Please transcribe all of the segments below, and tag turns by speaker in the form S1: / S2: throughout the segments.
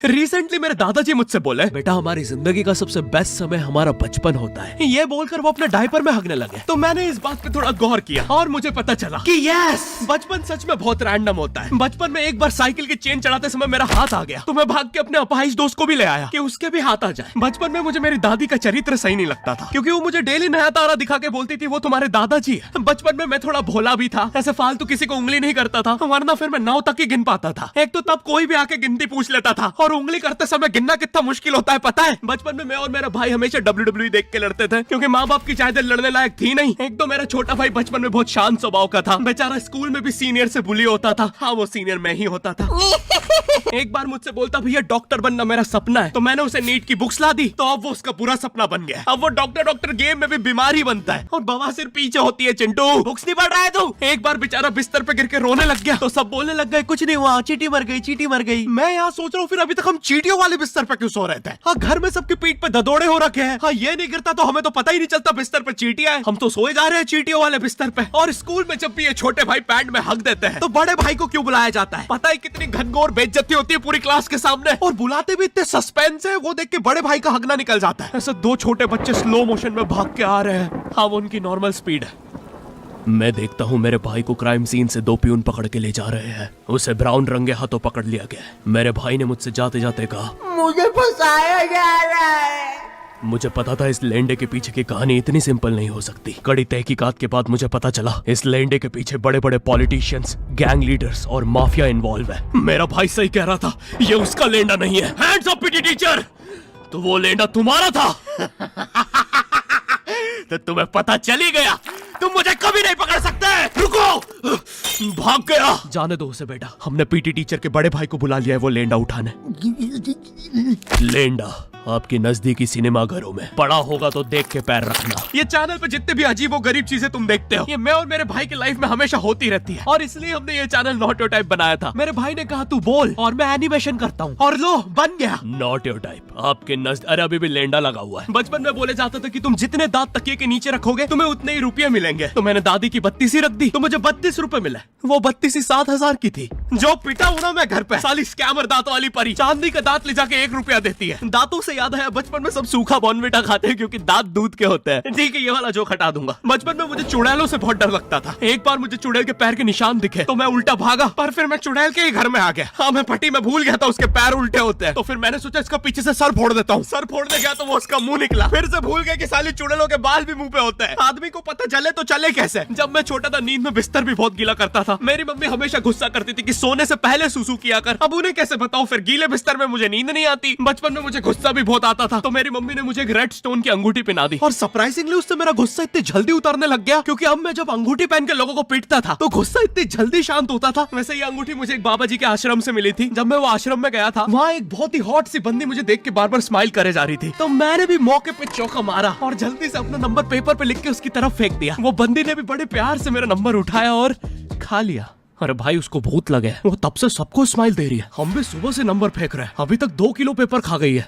S1: Recently मेरे दादाजी मुझसे बोले, बेटा हमारी जिंदगी का सबसे बेस्ट समय हमारा बचपन होता है। ये बोलकर वो अपने डायपर में हगने लगे। तो मैंने इस बात पे थोड़ा गौर किया और मुझे पता चला कि यस, बचपन सच में बहुत रैंडम होता है। बचपन में एक बार साइकिल की चेन चढ़ाते समय मेरा हाथ आ गया, तो मैं भाग के अपने अपाहिज दोस्त को भी ले आया कि उसके भी हाथ आ जाए। बचपन में मुझे मेरी दादी का चरित्र सही नहीं लगता था, क्योंकि वो मुझे डेली नया तारा दिखा के बोलती थी वो तुम्हारे दादाजी है। बचपन में मैं थोड़ा भोला भी था, ऐसे फालतू किसी को उंगली नहीं करता था, वरना फिर मैं 9 तक ही गिन पाता था। एक तो तब कोई भी आके गिनती पूछ लेता था, और उंगली करते समय गिनना कितना मुश्किल होता है पता है। बचपन में मैं और मेरा भाई हमेशा WWE देख के लड़ते थे, क्योंकि माँ बाप की चाहते लड़ने लायक थी नहीं। एक तो मेरा छोटा भाई बचपन में बहुत शांत स्वभाव का था, बेचारा स्कूल में भी सीनियर से बुली होता था। हाँ, वो सीनियर मैं ही होता था। एक बार मुझसे बोलता, भैया डॉक्टर बनना मेरा सपना है। तो मैंने उसे नीट की बुक्स ला दी, तो अब वो उसका पूरा सपना बन गया। अब वो डॉक्टर गेम में भी बीमार ही बनता है, और बवासीर पीछे होती है। चिंटू, बुक्स नहीं पढ़ रहा है तू? एक बार बेचारा बिस्तर पे गिर के रोने लग गया, तो सब बोलने लग गए, कुछ नहीं हुआ, चींटी मर गई, चींटी मर गई। मैं यहाँ सोच रहा हूँ फिर अभी तक हम चींटियों वाले बिस्तर पे क्यों सो रहे थे? हाँ, घर में सबकी पीठ पे ददोड़े हो रखे हैं। हाँ, ये नहीं गिरता तो हमें तो पता ही नहीं चलता बिस्तर पे चींटियां हैं। हम तो सोए जा रहे हैं चींटियों वाले बिस्तर पे। और स्कूल में जब भी ये छोटे भाई पैंट में हक देते हैं, तो बड़े भाई को क्यों बुलाया जाता है? पता है कितनी घनघोर बेइज्जती होती है पूरी क्लास के सामने, और बुलाते भी इतने सस्पेंस है, वो देख के बड़े भाई का हगना निकल जाता है। ऐसे 2 छोटे बच्चे स्लो मोशन में भाग के आ रहे हैं। हाँ, वो उनकी नॉर्मल स्पीड है। मैं देखता हूँ मेरे भाई को क्राइम सीन से 2 पियून पकड़ के ले जा रहे हैं। उसे ब्राउन रंगे हाथों पकड़ लिया गया। मेरे भाई ने मुझसे जाते जाते कहा, मुझे फंसाया जा रहा है। मुझे पता था इस लेंडे के पीछे की कहानी इतनी सिंपल नहीं हो सकती। कड़ी तहकीकात के बाद मुझे पता चला इस लेंडे के पीछे बड़े बड़े पॉलिटिशियंस, गैंग लीडर्स और माफिया इन्वॉल्व है। मेरा भाई सही कह रहा था, ये उसका लेंडा नहीं है। हैंड्स अप पीटी टीचर, तो वो लेंडा तुम्हारा था। तो तुम्हें पता चल ही गया, तुम मुझे कभी नहीं पकड़ सकते। रुको, भाग गया। जाने दो उसे बेटा, हमने पीटी टीचर के बड़े भाई को बुला लिया है वो लेंडा उठाने। लेंडा आपकी नजदीकी सिनेमा घरों में पड़ा होगा, तो देख के पैर रखना। ये चैनल पे जितने भी अजीब और गरीब चीजें तुम देखते हो, ये मैं और मेरे भाई की लाइफ में हमेशा होती रहती है, और इसलिए हमने ये चैनल नॉट योर टाइप बनाया था। मेरे भाई ने कहा तू बोल, और मैं एनिमेशन करता हूँ, और लो बन गया नॉट योर टाइप। आपके अरे अभी भी लेंडा लगा हुआ है। बचपन में बोले जाता था कि तुम जितने दांत तकिए के नीचे रखोगे तुम्हें उतने ही रुपये मिलेंगे। तो मैंने दादी की 32 रख दी, तो मुझे 32 रुपए मिले। वो 32 7,000 की थी। जो पिटा हूं ना मैं घर पे, साली स्कैमर दांतों वाली परी, चांदी का दांत ले जाके 1 रुपया देती है। दांतों से याद है, बचपन में सब सूखा बॉर्नविटा खाते हैं क्योंकि दांत दूध के होते हैं। ठीक है, ये वाला जोक हटा दूंगा। बचपन में मुझे चुड़ैलों से बहुत डर लगता था। एक बार मुझे चुड़ैल के पैर के निशान दिखे, तो मैं उल्टा भागा, पर फिर मैं चुड़ैल के ही घर में आ गया। हाँ, मैं पट्टी में भूल गया था उसके पैर उल्टे होते हैं। तो फिर मैंने सोचा इसका पीछे से सर फोड़ देता हूँ। सर फोड़ने गया तो वो उसका मुंह निकला। फिर से भूल गया कि साली चुड़ैलों के बाल भी मुंह पे होते हैं। आदमी को पता चले तो चले कैसे। जब मैं छोटा था, नींद में बिस्तर भी बहुत गीला करता था। मेरी मम्मी हमेशा गुस्सा करती थी कि सोने से पहले सुसु किया कर। अब उन्हें कैसे बताऊं, फिर गीले बिस्तर में मुझे नींद नहीं आती। बचपन में मुझे गुस्सा भी बहुत आता था, तो मेरी मम्मी ने मुझे एक रेड स्टोन की अंगूठी पहना दी, और सरप्राइजिंगली उससे मेरा गुस्सा इतनी जल्दी उतरने लग गया, क्योंकि अब मैं जब अंगूठी पहन के लोगों को पीटता था तो गुस्सा इतनी जल्दी शांत होता था। वैसे ये अंगूठी मुझे एक बाबा जी के आश्रम से मिली थी। जब मैं वो आश्रम में गया था, वहाँ एक बहुत ही हॉट सी बंदी मुझे देख के बार बार स्माइल करे जा रही थी, तो मैंने भी मौके पे चौका मारा और जल्दी से अपना नंबर पेपर पे लिख के उसकी तरफ फेंक दिया। वो बंदी ने भी बड़े प्यार से मेरा नंबर उठाया और खा लिया। अरे भाई, उसको भूत लगे, वो तब से सबको स्माइल दे रही है। हम भी सुबह से नंबर फेंक रहे हैं, अभी तक 2 किलो पेपर खा गई है।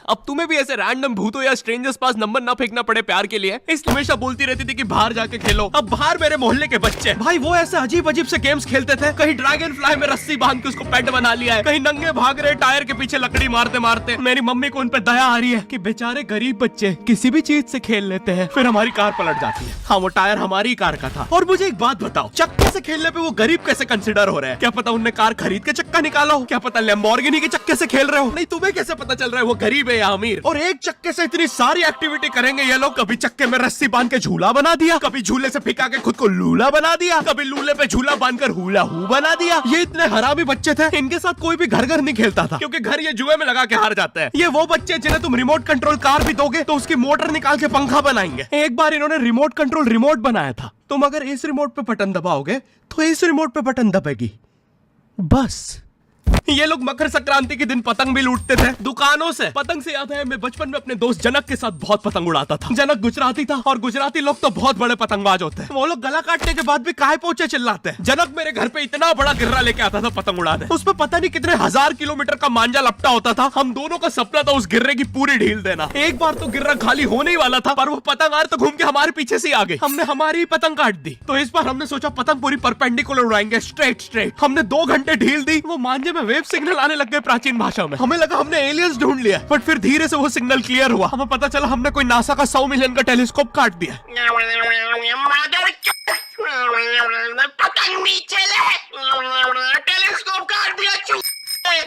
S1: अब तुम्हें भी ऐसे रैंडम भूतों या स्ट्रेंजर्स पास नंबर ना फेंकना पड़े प्यार के लिए, इसलिए हमेशा बोलती रहती थी कि बाहर जाके खेलो। अब बाहर मेरे मोहल्ले के बच्चे भाई वो ऐसे अजीब अजीब से गेम्स खेलते थे। कहीं ड्रैगन फ्लाई में रस्सी बांध के उसको पेट बना लिया है, कहीं नंगे भाग रहे टायर के पीछे लकड़ी मारते मारते। मेरी मम्मी को उन पे दया आ रही है कि बेचारे गरीब बच्चे किसी भी चीज से खेल लेते हैं, फिर हमारी कार पलट जाती है। हाँ, वो टायर हमारी कार का था। और मुझे एक बात बताओ, चक्के से खेलने पे वो गरीब कैसे कंसिडर हो रहे हैं? क्या पता उनने कार खरीद के चक्का निकाला हो, क्या पता लैम्बोर्गिनी के चक्के से खेल रहे हो। नहीं, तुम्हें कैसे पता चल रहा है वो गरीब है या अमीर? और एक चक्के से इतनी सारी एक्टिविटी करेंगे ये लोग। कभी चक्के में रस्सी बांध के झूला बना दिया, कभी झूले से फिका के खुद को लूला बना दिया, कभी लूले पे झूला बांधकर हुला हू बना दिया। ये इतने हरामी बच्चे थे, इनके साथ कोई भी घर घर नहीं खेलता था, क्योंकि घर ये जुए में लगा के हार जाते हैं। ये वो बच्चे जिन्हें तुम रिमोट कंट्रोल कार भी दोगे तो उसकी मोटर निकाल के पंखा बनाएंगे। एक बार इन्होंने रिमोट कंट्रोल रिमोट बनाया था। तुम अगर इस रिमोट पे बटन दबाओगे तो इस रिमोट पे बटन दबेगी, बस। ये लोग मकर संक्रांति के दिन पतंग भी लूटते थे दुकानों से। पतंग से याद है, मैं बचपन में अपने दोस्त जनक के साथ बहुत पतंग उड़ाता था। जनक गुजराती था, और गुजराती लोग तो बहुत बड़े पतंगबाज होते हैं। वो लोग गला काटने के बाद भी काहे पोचे चिल्लाते हैं। जनक मेरे घर पे इतना बड़ा गिर्रा लेके आता था पतंग उड़ाने। उसमें पता नहीं कितने 1000 किलोमीटर का मांझा लपटा होता था। हम दोनों का सपना था उस गिर्रे की पूरी ढील देना। एक बार तो गिर्रा खाली होने ही वाला था, पर वो पतंग तो घूम के हमारे पीछे से आ गई। हमने हमारी पतंग काट दी। तो इस बार हमने सोचा पतंग पूरी परपेंडिकुलर उड़ाएंगे, स्ट्रेट। हमने 2 घंटे ढील दी, वो मांझे में वेव सिग्नल आने लग गए प्राचीन भाषा में। हमें लगा हमने एलियंस ढूंढ लिया, बट फिर धीरे से वो सिग्नल क्लियर हुआ। हमें पता चला हमने कोई नासा का 100 मिलियन का टेलीस्कोप काट दिया।
S2: पतंग नीचे ले, टेलीस्कोप काट दिया।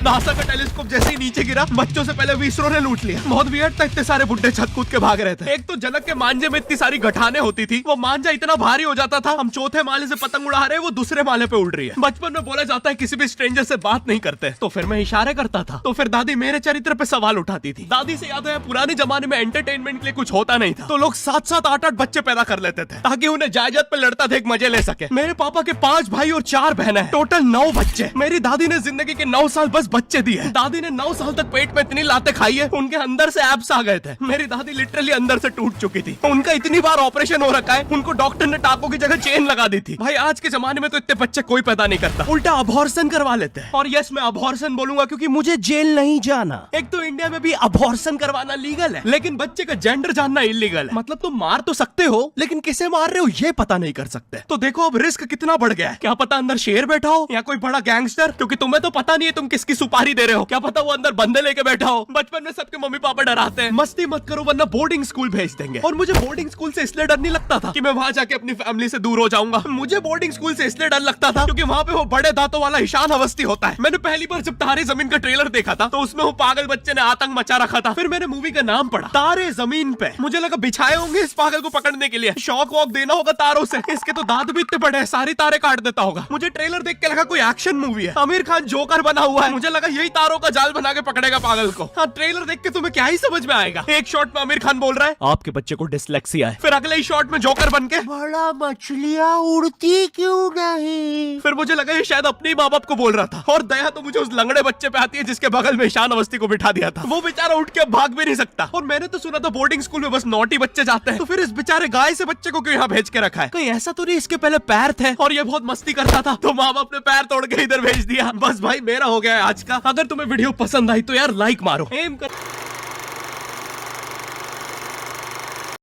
S1: नासा का टेलीस्कोप जैसे ही नीचे गिरा, बच्चों से पहले विसरो ने लूट लिया। बहुत वियर्ड था, इतने सारे बुड्ढे छत कूद के भाग रहे थे। एक तो जनक के मांझे में इतनी सारी गठाने होती थी, वो मांझा इतना भारी हो जाता था, हम चौथे माले से पतंग उड़ा रहे, वो दूसरे माले पे उड़ रही है। बचपन में बोला जाता है किसी भी स्ट्रेंजर से बात नहीं करते, तो फिर मैं इशारे करता था। तो फिर दादी मेरे चरित्र पे सवाल उठाती थी। दादी से याद है पुराने जमाने में एंटरटेनमेंट के लिए कुछ होता नहीं था, तो लोग 7-7, 8-8 बच्चे पैदा कर लेते थे ताकि उन्हें जायदाद पे लड़ता देख मजे ले सके। मेरे पापा के 5 भाई और 4 बहनें हैं, टोटल 9 बच्चे। मेरी दादी ने जिंदगी के 9 साल बस बच्चे दिए। दादी ने 9 साल तक पेट में इतनी लातें खाई है, उनके अंदर से एब्स आ गए थे। मेरी दादी लिटरली अंदर से टूट चुकी थी। उनका इतनी बार ऑपरेशन हो रखा है, उनको डॉक्टर ने टाकों की जगह चेन लगा दी थी। भाई आज के जमाने में तो इतने बच्चे कोई पैदा नहीं करता, उल्टा अबॉर्शन करवा लेते हैं। और यस, मैं अबॉर्शन बोलूंगा क्योंकि मुझे जेल नहीं जाना। एक तो इंडिया में भी अबॉर्शन करवाना लीगल है, लेकिन बच्चे का जेंडर जानना इलीगल है। मतलब तुम मार तो सकते हो, लेकिन किसे मार रहे हो ये पता नहीं कर सकते। तो देखो अब रिस्क कितना बढ़ गया है। क्या पता अंदर शेर बैठा हो या कोई बड़ा गैंगस्टर, क्योंकि तुम्हें तो पता नहीं है तुम किसकी सुपारी दे रहे हो। क्या पता वो अंदर बंदे लेके बैठा हो। बचपन में सबके मम्मी पापा डराते हैं, मस्ती मत करो वरना बोर्डिंग स्कूल भेज देंगे। और मुझे बोर्डिंग स्कूल से इसलिए डर नहीं लगता था कि मैं वहां जाके अपनी फैमिली से दूर हो जाऊंगा। मुझे बोर्डिंग स्कूल से इसलिए डर लगता था क्योंकि वहां पे वो बड़े दांतों वाला ईशान अवस्थी होता है। मैंने पहली बार जब तारे जमीन का ट्रेलर देखा था, तो उसमें वो पागल बच्चे ने आतंक मचा रखा था। फिर मैंने मूवी का नाम पढ़ा, तारे जमीन पे। मुझे लगा बिछाए होंगे इस पागल को पकड़ने के लिए, शॉक वॉक देना होगा तारों से। इसके तो दांत भी इतने बड़े हैं, सारी तारे काट देता होगा। मुझे ट्रेलर देख के लगा कोई एक्शन मूवी है, आमिर खान जोकर बना हुआ है। मुझे लगा यही तारों का जाल बना के पकड़ेगा पागल को। हाँ, ट्रेलर देख के तुम्हें क्या ही समझ में आएगा। एक शॉट में आमिर खान बोल रहा है आपके बच्चे को डिसलेक्सिया है, फिर अगले ही शॉट में जोकर बन के बड़ा मछलियां उड़ती क्यों नहीं। फिर मुझे लगा ये शायद अपने माँ बाप को बोल रहा था। और दया तो मुझे उस लंगड़े बच्चे पे आती है जिसके बगल में ईशान अवस्थी को बिठा दिया था। वो बेचारा उठ के भाग भी नहीं सकता। और मैंने तो सुना था बोर्डिंग स्कूल में बस नॉटी बच्चे जाते हैं, तो फिर इस बेचारे गाय से बच्चे को क्यों यहाँ भेज के रखा है। कहीं ऐसा तो नहीं इसके पहले पैर थे और ये बहुत मस्ती करता था, तो माँ बाप ने पैर तोड़ के इधर भेज दिया। बस भाई मेरा हो गया है आज का। अगर तुम्हें वीडियो पसंद आई तो यार लाइक मारो, एम कर